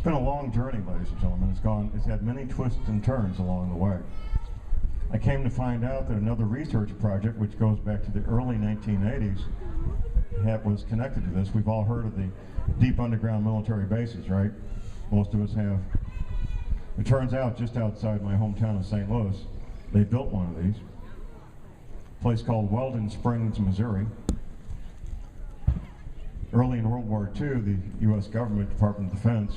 been a long journey, ladies and gentlemen. It's had many twists and turns along the way. I came to find out that another research project, which goes back to the early 1980s, was connected to this. We've all heard of the deep underground military bases, right? Most of us have. It turns out just outside my hometown of St. Louis, they built one of these. A place called Weldon Spring, Missouri. Early in World War II, the U.S. government, Department of Defense,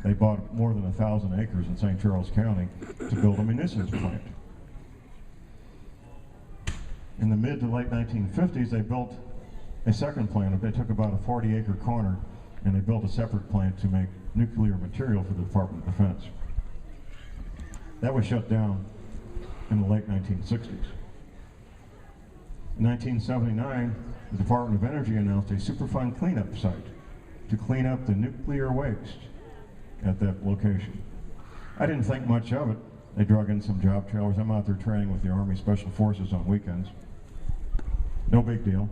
they bought more than 1,000 acres in St. Charles County to build a munitions plant. In the mid to late 1950s, they built a second plant. They took about a 40-acre corner and they built a separate plant to make nuclear material for the Department of Defense. That was shut down in the late 1960s. In 1979, the Department of Energy announced a Superfund cleanup site to clean up the nuclear waste at that location. I didn't think much of it. They drug in some job trailers. I'm out there training with the Army Special Forces on weekends. No big deal.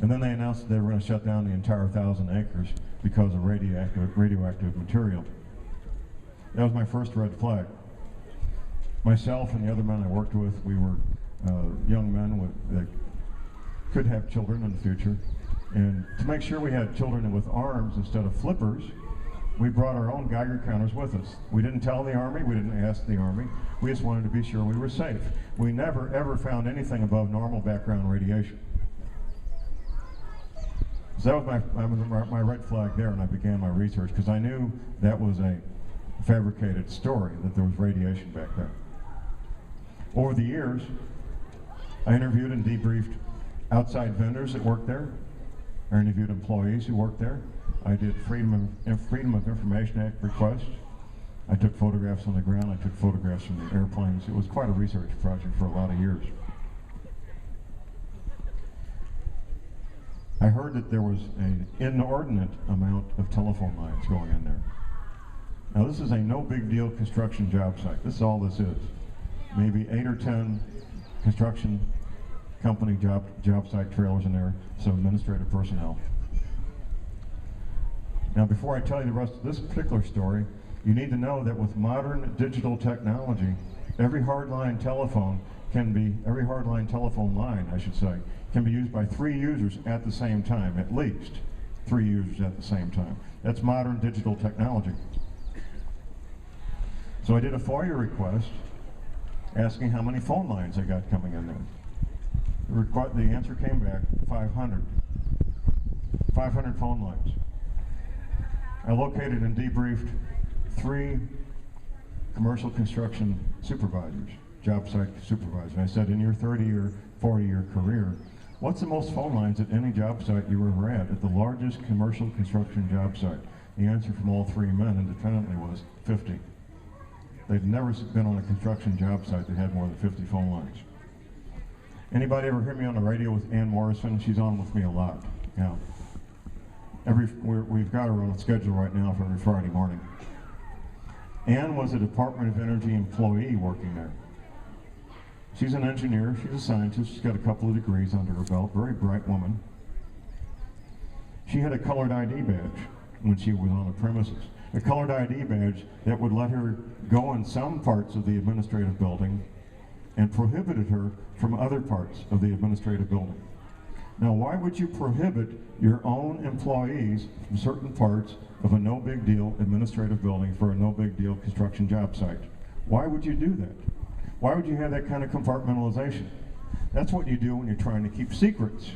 And then they announced that they were going to shut down the entire 1,000 acres because of radioactive material. That was my first red flag. Myself and the other men I worked with, we were young men that could have children in the future. And to make sure we had children with arms instead of flippers, we brought our own Geiger counters with us. We didn't tell the Army, we didn't ask the Army. We just wanted to be sure we were safe. We never ever found anything above normal background radiation. So that was my red flag there, and I began my research because I knew that was a fabricated story, that there was radiation back there. Over the years, I interviewed and debriefed outside vendors that worked there. I interviewed employees who worked there. I did Freedom of Information Act requests. I took photographs on the ground. I took photographs from the airplanes. It was quite a research project for a lot of years. I heard that there was an inordinate amount of telephone lines going in there. Now this is a no big deal construction job site. This is all this is. Maybe 8 or 10 construction company job site trailers in there, some administrative personnel. Now before I tell you the rest of this particular story, you need to know that with modern digital technology, every hardline telephone line, I should say, can be used by 3 users at the same time, at least 3 users at the same time. That's modern digital technology. So I did a FOIA request asking how many phone lines I got coming in there. The answer came back, 500. 500 phone lines. I located and debriefed 3 commercial construction supervisors, job site supervisors. I said, in your 30 or 40-year career, what's the most phone lines at any job site you ever had at the largest commercial construction job site? The answer from all 3 men independently was 50. They'd never been on a construction job site that had more than 50 phone lines. Anybody ever hear me on the radio with Ann Morrison? She's on with me a lot. Yeah. We've got her on a schedule right now for every Friday morning. Ann was a Department of Energy employee working there. She's an engineer, she's a scientist, she's got a couple of degrees under her belt, very bright woman. She had a colored ID badge when she was on the premises. A colored ID badge that would let her go in some parts of the administrative building and prohibited her from other parts of the administrative building. Now, why would you prohibit your own employees from certain parts of a no big deal administrative building for a no big deal construction job site? Why would you do that? Why would you have that kind of compartmentalization? That's what you do when you're trying to keep secrets.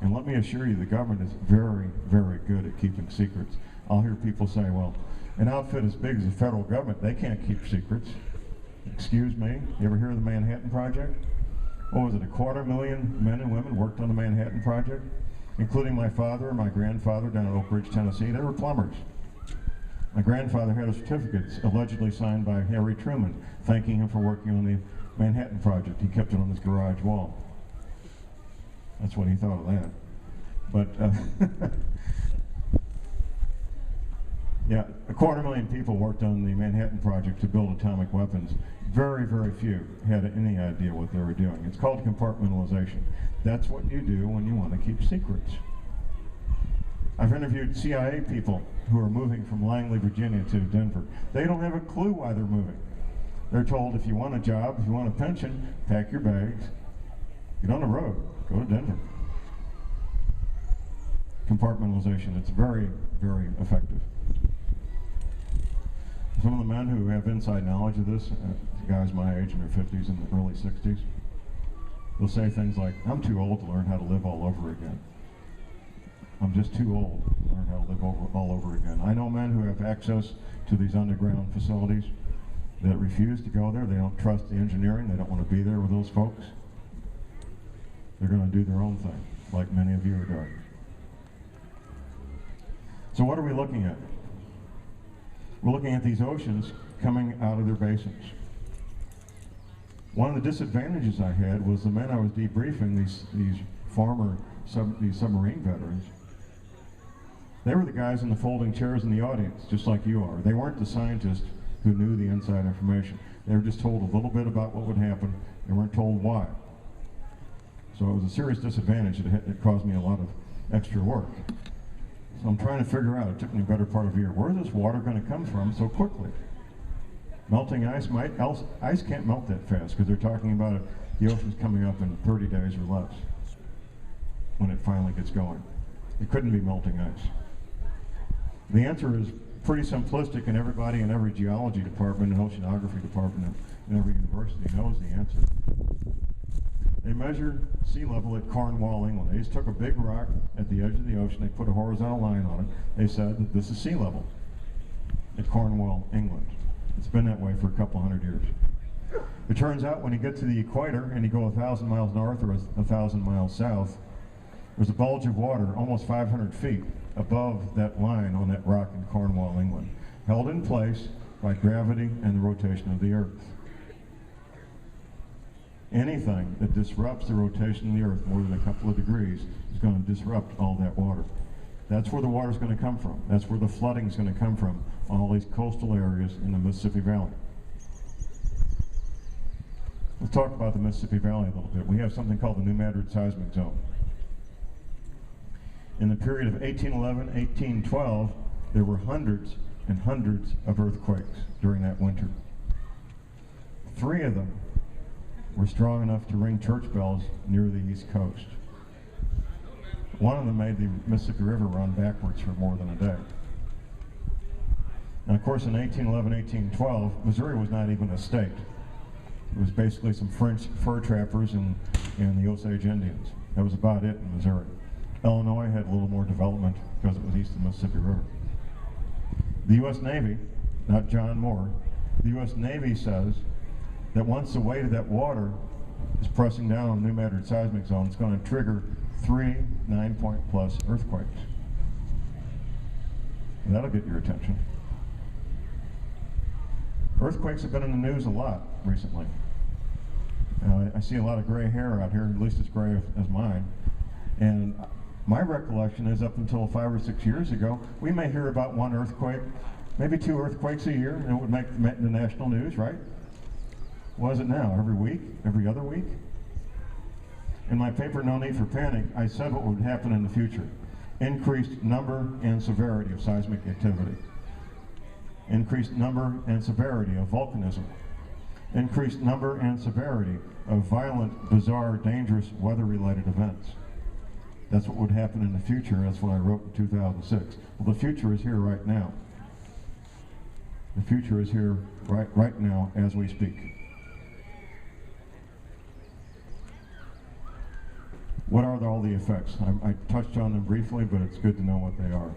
And let me assure you, the government is very, very good at keeping secrets. I'll hear people say, well, an outfit as big as the federal government, they can't keep secrets. Excuse me, you ever hear of the Manhattan Project? What was it, 250,000 men and women worked on the Manhattan Project, including my father and my grandfather down at Oak Ridge, Tennessee. They were plumbers. My grandfather had a certificate allegedly signed by Harry Truman, thanking him for working on the Manhattan Project. He kept it on his garage wall. That's what he thought of that. But yeah, 250,000 people worked on the Manhattan Project to build atomic weapons. Very, very few had any idea what they were doing. It's called compartmentalization. That's what you do when you want to keep secrets. I've interviewed CIA people who are moving from Langley, Virginia to Denver. They don't have a clue why they're moving. They're told if you want a job, if you want a pension, pack your bags, get on the road, go to Denver. Compartmentalization, it's very, very effective. Some of the men who have inside knowledge of this, guys my age in their 50s and the early 60s, they'll say things like, I'm too old to learn how to live all over again. I'm just too old to learn how to live all over again. I know men who have access to these underground facilities that refuse to go there. They don't trust the engineering. They don't want to be there with those folks. They're going to do their own thing, like many of you are doing. So what are we looking at? We're looking at these oceans coming out of their basins. One of the disadvantages I had was the men I was debriefing, these submarine veterans, they were the guys in the folding chairs in the audience, just like you are. They weren't the scientists who knew the inside information. They were just told a little bit about what would happen. They weren't told why. So it was a serious disadvantage. It caused me a lot of extra work. So I'm trying to figure out, it took me a better part of a year, where's this water going to come from so quickly? Melting ice ice can't melt that fast because they're talking about it, the ocean's coming up in 30 days or less when it finally gets going. It couldn't be melting ice. The answer is pretty simplistic, and everybody in every geology department and oceanography department in every university knows the answer. They measured sea level at Cornwall, England. They just took a big rock at the edge of the ocean, they put a horizontal line on it, they said that this is sea level at Cornwall, England. It's been that way for a couple hundred years. It turns out when you get to the equator and you go 1,000 miles north or 1,000 miles south, there's a bulge of water almost 500 feet above that line on that rock in Cornwall, England, held in place by gravity and the rotation of the Earth. Anything that disrupts the rotation of the Earth more than a couple of degrees is going to disrupt all that water. That's where the water is going to come from. That's where the flooding is going to come from on all these coastal areas in the Mississippi Valley. Let's talk about the Mississippi Valley a little bit. We have something called the New Madrid Seismic Zone. In the period of 1811, 1812, there were hundreds and hundreds of earthquakes during that winter. 3 of them were strong enough to ring church bells near the East Coast. One of them made the Mississippi River run backwards for more than a day. And of course, in 1811, 1812, Missouri was not even a state. It was basically some French fur trappers and the Osage Indians. That was about it in Missouri. Illinois had a little more development because it was east of the Mississippi River. The U.S. Navy, not John Moore, the U.S. Navy says that once the weight of that water is pressing down on the New Madrid Seismic Zone, it's going to trigger 3 9-point plus earthquakes. And that'll get your attention. Earthquakes have been in the news a lot recently. I see a lot of gray hair out here, at least as gray as mine. And my recollection is up until 5 or 6 years ago, we may hear about 1 earthquake, maybe 2 earthquakes a year, and it would make the national news, right? What is it now? Every week? Every other week? In my paper, No Need for Panic, I said what would happen in the future. Increased number and severity of seismic activity. Increased number and severity of volcanism. Increased number and severity of violent, bizarre, dangerous weather-related events. That's what would happen in the future. That's what I wrote in 2006. Well, the future is here right now. The future is here right now as we speak. What are all the effects? I touched on them briefly, but it's good to know what they are.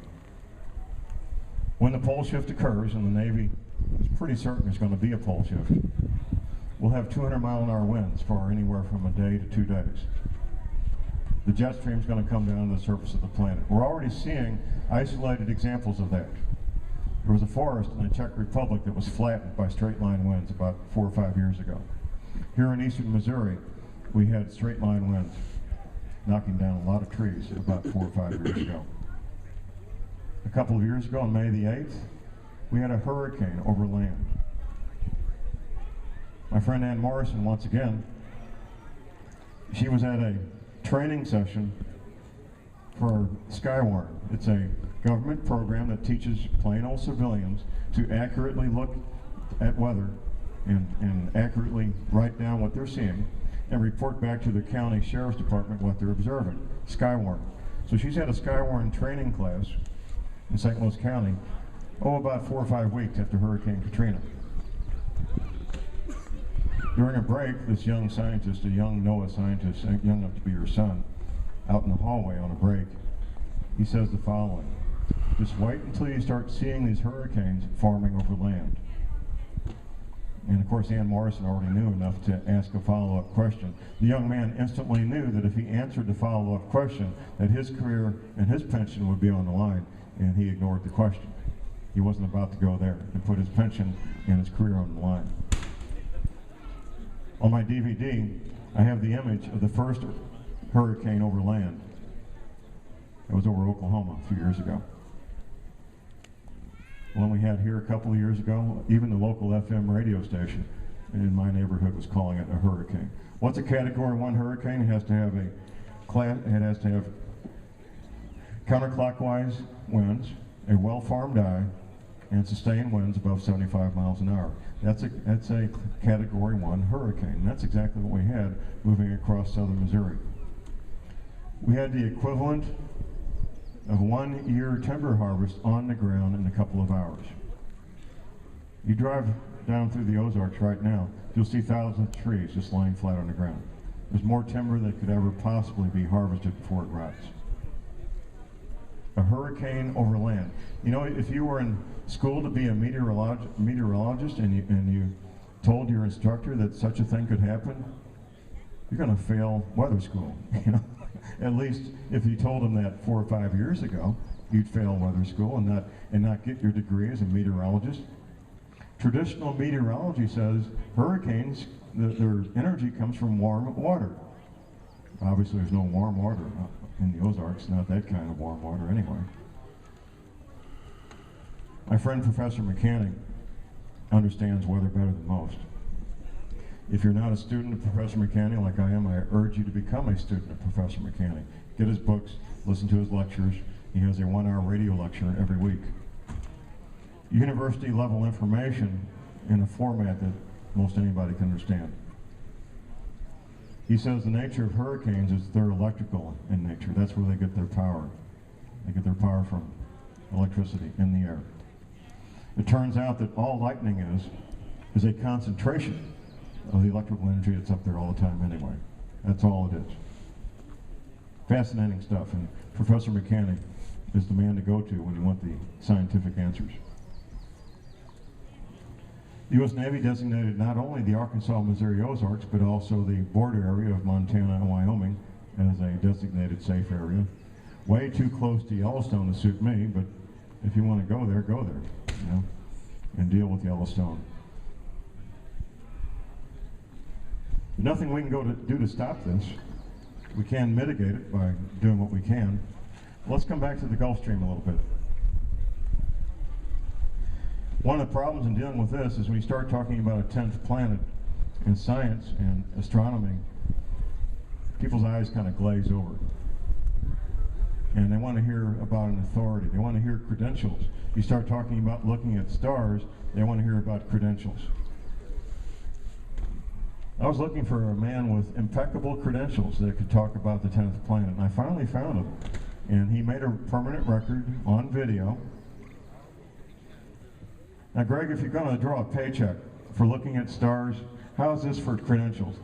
When the pole shift occurs, and the Navy is pretty certain there's going to be a pole shift, we'll have 200-mile-an-hour winds for anywhere from a day to 2 days. The jet stream is going to come down to the surface of the planet. We're already seeing isolated examples of that. There was a forest in the Czech Republic that was flattened by straight-line winds about 4 or 5 years ago. Here in eastern Missouri, we had straight-line winds knocking down a lot of trees about 4 or 5 years ago. A couple of years ago, on May the 8th, we had a hurricane over land. My friend Ann Morrison, once again, she was at a training session for Skywarn It's a government program that teaches plain old civilians to accurately look at weather and accurately write down what they're seeing and report back to the county sheriff's department what they're observing. Skywarn. So she's had a Skywarn training class in St. Louis County, about 4 or 5 weeks after Hurricane Katrina. During a break, this young scientist, a young NOAA scientist, young enough to be her son, out in the hallway on a break, he says the following: just wait until you start seeing these hurricanes forming over land. And of course, Ann Morrison already knew enough to ask a follow-up question. The young man instantly knew that if he answered the follow-up question, that his career and his pension would be on the line, and he ignored the question. He wasn't about to go there and put his pension and his career on the line. On my DVD, I have the image of the first hurricane over land. It was over Oklahoma a few years ago. One we had here a couple of years ago, even the local FM radio station in my neighborhood was calling it a hurricane. What's a Category 1 hurricane? It has to have counterclockwise winds, a well-formed eye, and sustained winds above 75 miles an hour. That's a Category 1 hurricane. And that's exactly what we had moving across southern Missouri. We had the equivalent of 1 year timber harvest on the ground in a couple of hours. You drive down through the Ozarks right now, you'll see thousands of trees just lying flat on the ground. There's more timber that could ever possibly be harvested before it rots. A hurricane over land. You know, if you were in school to be a meteorologist and you told your instructor that such a thing could happen, you're going to fail weather school. You know, at least if you told them that 4 or 5 years ago, you'd fail weather school and not get your degree as a meteorologist. Traditional meteorology says hurricanes, their energy comes from warm water. Obviously, there's no warm water in the Ozarks, not that kind of warm water anyway. My friend Professor Mechanic understands weather better than most. If you're not a student of Professor Mechanic like I am, I urge you to become a student of Professor Mechanic. Get his books, listen to his lectures. He has a 1-hour radio lecture every week. University level information in a format that most anybody can understand. He says the nature of hurricanes is they're electrical in nature. That's where they get their power. They get their power from electricity in the air. It turns out that all lightning is a concentration of the electrical energy that's up there all the time anyway. That's all it is. Fascinating stuff, and Professor Mechanic is the man to go to when you want the scientific answers. The U.S. Navy designated not only the Arkansas-Missouri Ozarks, but also the border area of Montana and Wyoming as a designated safe area. Way too close to Yellowstone to suit me, but if you want to go there, you know, and deal with Yellowstone. Nothing we can do to stop this. We can mitigate it by doing what we can. Let's come back to the Gulf Stream a little bit. One of the problems in dealing with this is when you start talking about a 10th planet in science and astronomy, people's eyes kind of glaze over. And they want to hear about an authority. They want to hear credentials. You start talking about looking at stars, they want to hear about credentials. I was looking for a man with impeccable credentials that could talk about the 10th planet, and I finally found him. And he made a permanent record on video. Now, Greg, if you're going to draw a paycheck for looking at stars, how is this for credentials?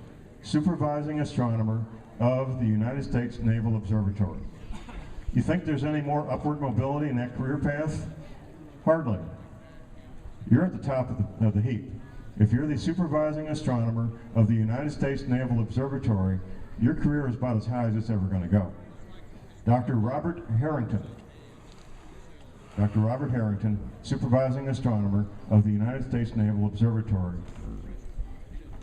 Supervising astronomer of the United States Naval Observatory. You think there's any more upward mobility in that career path? Hardly. You're at the top of the heap. If you're the supervising astronomer of the United States Naval Observatory, your career is about as high as it's ever going to go. Dr. Robert Harrington, supervising astronomer of the United States Naval Observatory.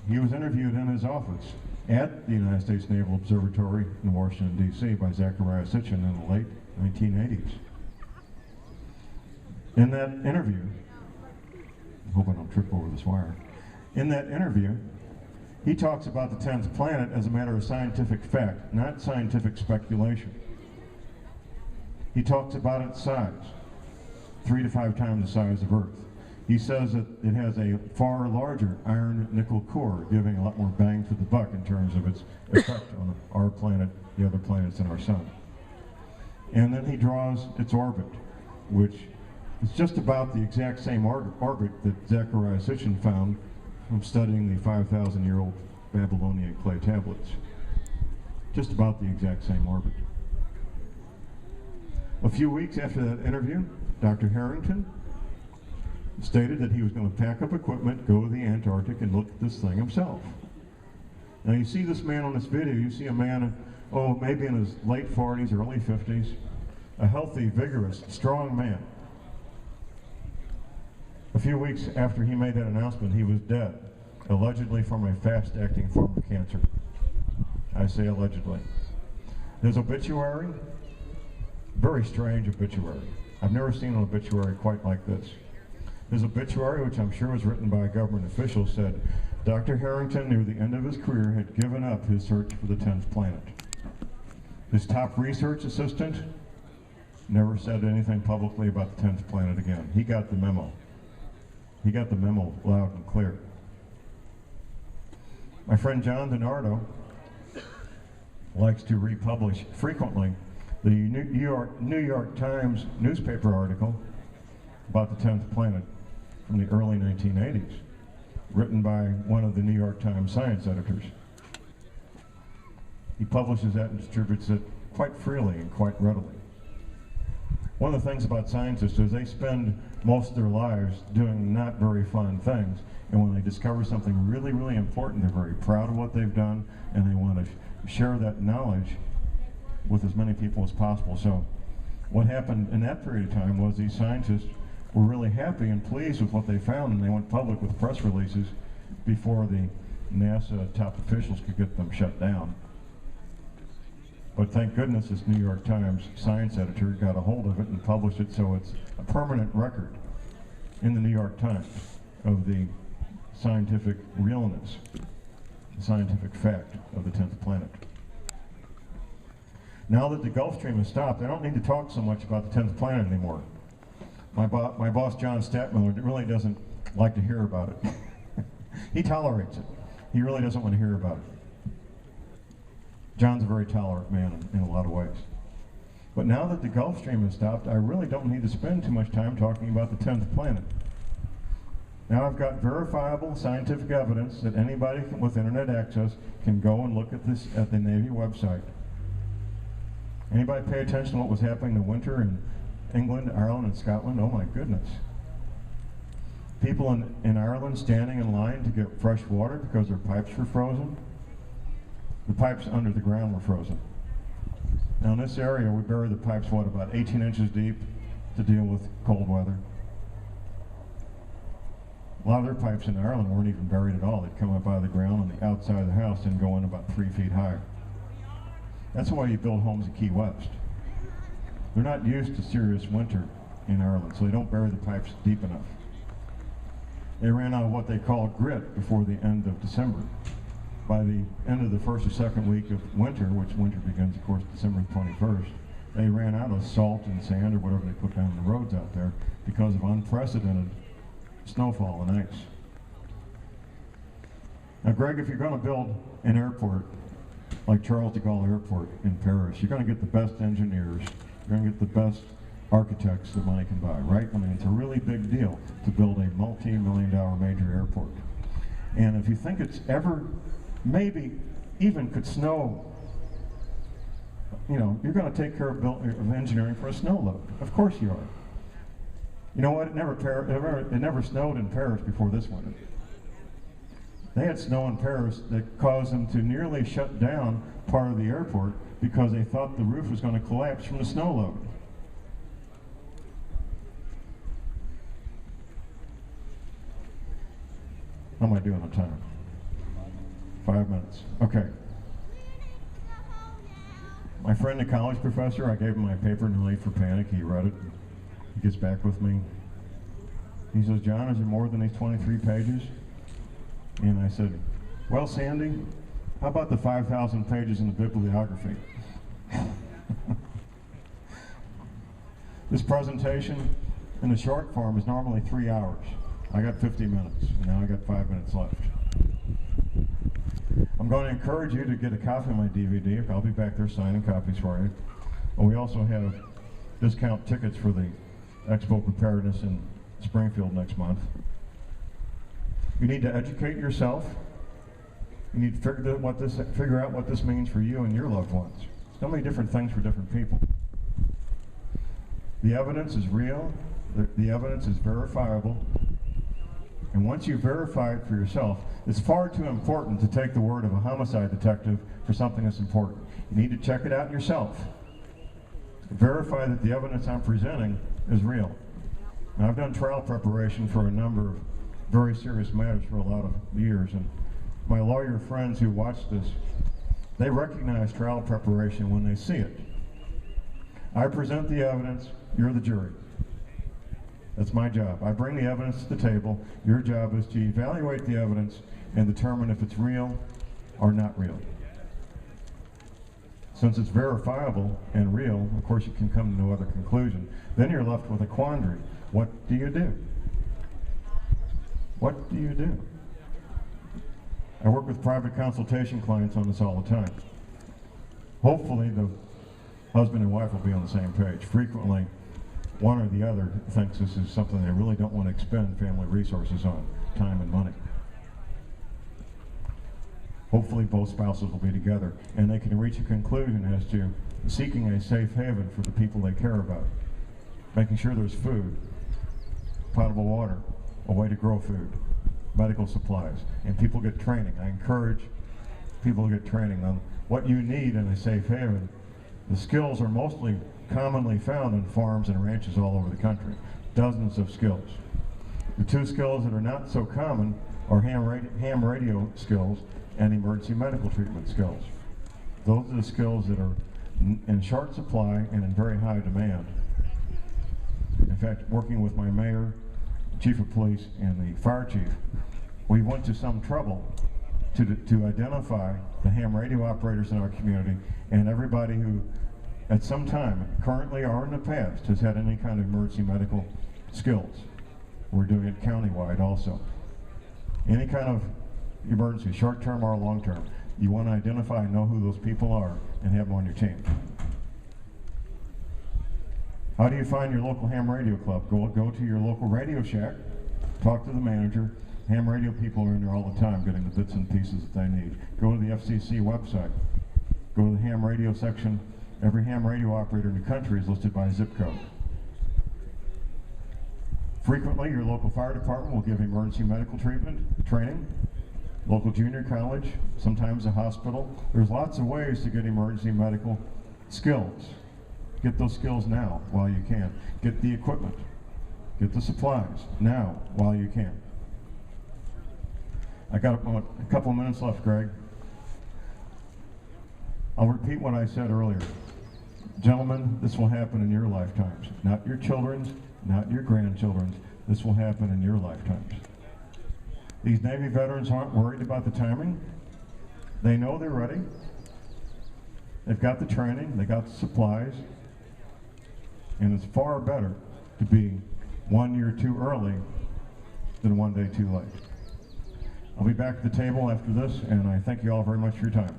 He was interviewed in his office at the United States Naval Observatory in Washington, D.C. by Zachariah Sitchin in the late 1980s. In that interview, I hope I don't trip over this wire. In that interview, he talks about the 10th planet as a matter of scientific fact, not scientific speculation. He talks about its size, 3 to 5 times the size of Earth. He says that it has a far larger iron-nickel core, giving a lot more bang for the buck in terms of its effect on our planet, the other planets, and our sun. And then he draws its orbit, which is just about the exact same orbit that Zecharia Sitchin found from studying the 5,000-year-old Babylonian clay tablets. Just about the exact same orbit. A few weeks after that interview, Dr. Harrington stated that he was going to pack up equipment, go to the Antarctic, and look at this thing himself. Now you see this man on this video, you see a man, maybe in his late 40s, early 50s, a healthy, vigorous, strong man. A few weeks after he made that announcement, he was dead, allegedly from a fast-acting form of cancer. I say allegedly. His obituary, very strange obituary. I've never seen an obituary quite like this. His obituary, which I'm sure was written by a government official, said, Dr. Harrington, near the end of his career, had given up his search for the 10th planet. His top research assistant never said anything publicly about the 10th planet again. He got the memo. He got the memo loud and clear. My friend John DiNardo likes to republish frequently the New York Times newspaper article about the 10th planet from the early 1980s, written by one of the New York Times science editors. He publishes that and distributes it quite freely and quite readily. One of the things about scientists is they spend most of their lives doing not very fun things, and when they discover something really, really important, they're very proud of what they've done, and they want to share that knowledge with as many people as possible. So what happened in that period of time was these scientists were really happy and pleased with what they found, and they went public with press releases before the NASA top officials could get them shut down. But thank goodness this New York Times science editor got a hold of it and published it, so it's a permanent record in the New York Times of the scientific realness, the scientific fact of the 10th planet. Now that the Gulf Stream has stopped, I don't need to talk so much about the 10th planet anymore. My boss, John Statmiller, really doesn't like to hear about it. He tolerates it. He really doesn't want to hear about it. John's a very tolerant man in a lot of ways. But now that the Gulf Stream has stopped, I really don't need to spend too much time talking about the 10th planet. Now I've got verifiable scientific evidence that anybody with internet access can go and look at this at the Navy website. Anybody pay attention to what was happening in the winter in England, Ireland, and Scotland? Oh my goodness. People in Ireland standing in line to get fresh water because their pipes were frozen. The pipes under the ground were frozen. Now in this area, we bury the pipes, about 18 inches deep to deal with cold weather. A lot of their pipes in Ireland weren't even buried at all. They'd come up out of the ground on the outside of the house and go in about 3 feet high. That's why you build homes in Key West. They're not used to serious winter in Ireland, so they don't bury the pipes deep enough. They ran out of what they call grit before the end of December. By the end of the first or second week of winter, which winter begins, of course, December 21st, they ran out of salt and sand or whatever they put down the roads out there because of unprecedented snowfall and ice. Now, Greg, if you're going to build an airport like Charles de Gaulle Airport in Paris, you're going to get the best engineers, you're going to get the best architects that money can buy, right? I mean, it's a really big deal to build a multi-million-dollar major airport. And if you think it's ever, maybe even could snow, you know, you're going to take care of engineering for a snow load. Of course you are. You know what? It never snowed in Paris before this winter. They had snow in Paris that caused them to nearly shut down part of the airport because they thought the roof was going to collapse from the snow load. How am I doing on time? 5 minutes. Okay. My friend, the college professor, I gave him my paper in Relief for Panic. He read it. He gets back with me. He says, John, is there more than these 23 pages? And I said, well, Sandy, how about the 5,000 pages in the bibliography? This presentation in the short form is normally 3 hours. I got 50 minutes, and now I got 5 minutes left. I'm going to encourage you to get a copy of my DVD. I'll be back there signing copies for you. We also have discount tickets for the Expo Preparedness in Springfield next month. You need to educate yourself. You need to figure out what this means for you and your loved ones. So many different things for different people. The evidence is real. The evidence is verifiable. And once you verify it for yourself, it's far too important to take the word of a homicide detective for something that's important. You need to check it out yourself. Verify that the evidence I'm presenting is real. Now, I've done trial preparation for a number of very serious matters for a lot of years, and my lawyer friends who watch this, they recognize trial preparation when they see it. I present the evidence, you're the jury. That's my job. I bring the evidence to the table. Your job is to evaluate the evidence and determine if it's real or not real. Since it's verifiable and real, of course you can come to no other conclusion. Then you're left with a quandary. What do you do? What do you do? I work with private consultation clients on this all the time. Hopefully the husband and wife will be on the same page. Frequently, one or the other thinks this is something they really don't want to expend family resources on, time and money. Hopefully both spouses will be together and they can reach a conclusion as to seeking a safe haven for the people they care about. Making sure there's food, potable water, a way to grow food, medical supplies, and people get training. I encourage people to get training on what you need in a safe haven. The skills are mostly commonly found in farms and ranches all over the country. Dozens of skills. The two skills that are not so common are ham radio skills and emergency medical treatment skills. Those are the skills that are in short supply and in very high demand. In fact, working with my mayor, chief of police, and the fire chief, we went to some trouble to identify the ham radio operators in our community and everybody who at some time, currently or in the past, has had any kind of emergency medical skills. We're doing it countywide also. Any kind of emergency, short-term or long-term, you want to identify and know who those people are and have them on your team. How do you find your local ham radio club? Go to your local Radio Shack, talk to the manager. Ham radio people are in there all the time getting the bits and pieces that they need. Go to the FCC website. Go to the ham radio section. Every ham radio operator in the country is listed by zip code. Frequently, your local fire department will give emergency medical treatment, training, local junior college, sometimes a hospital. There's lots of ways to get emergency medical skills. Get those skills now while you can. Get the equipment. Get the supplies now while you can. I got a couple of minutes left, Greg. I'll repeat what I said earlier. Gentlemen, this will happen in your lifetimes. Not your children's, not your grandchildren's. This will happen in your lifetimes. These Navy veterans aren't worried about the timing. They know they're ready. They've got the training, they got the supplies, and it's far better to be 1 year too early than 1 day too late. I'll be back at the table after this, and I thank you all very much for your time.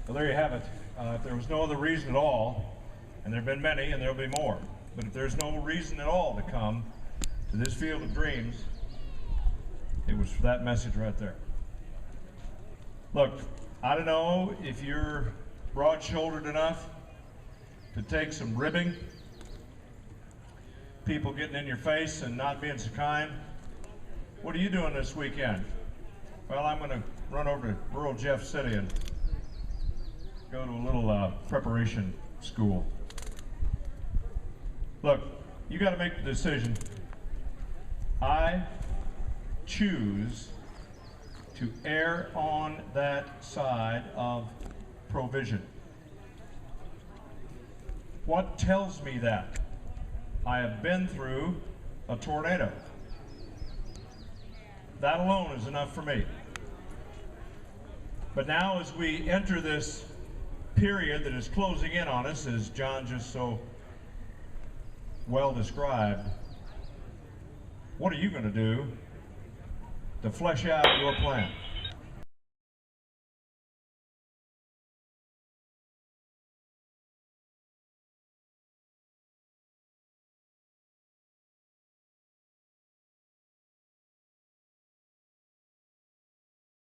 Well, there you have it. If there was no other reason at all, and there have been many, and there will be more, but if there's no reason at all to come to this field of dreams, it was for that message right there. Look, I don't know if you're broad-shouldered enough to take some ribbing, people getting in your face and not being so kind. What are you doing this weekend? Well, I'm going to run over to rural Jeff City and go to a little preparation school. Look, you got to make the decision. I choose to err on that side of provision. What tells me that? I have been through a tornado. That alone is enough for me. But now as we enter this period that is closing in on us, as John just so well described, what are you going to do to flesh out your plan?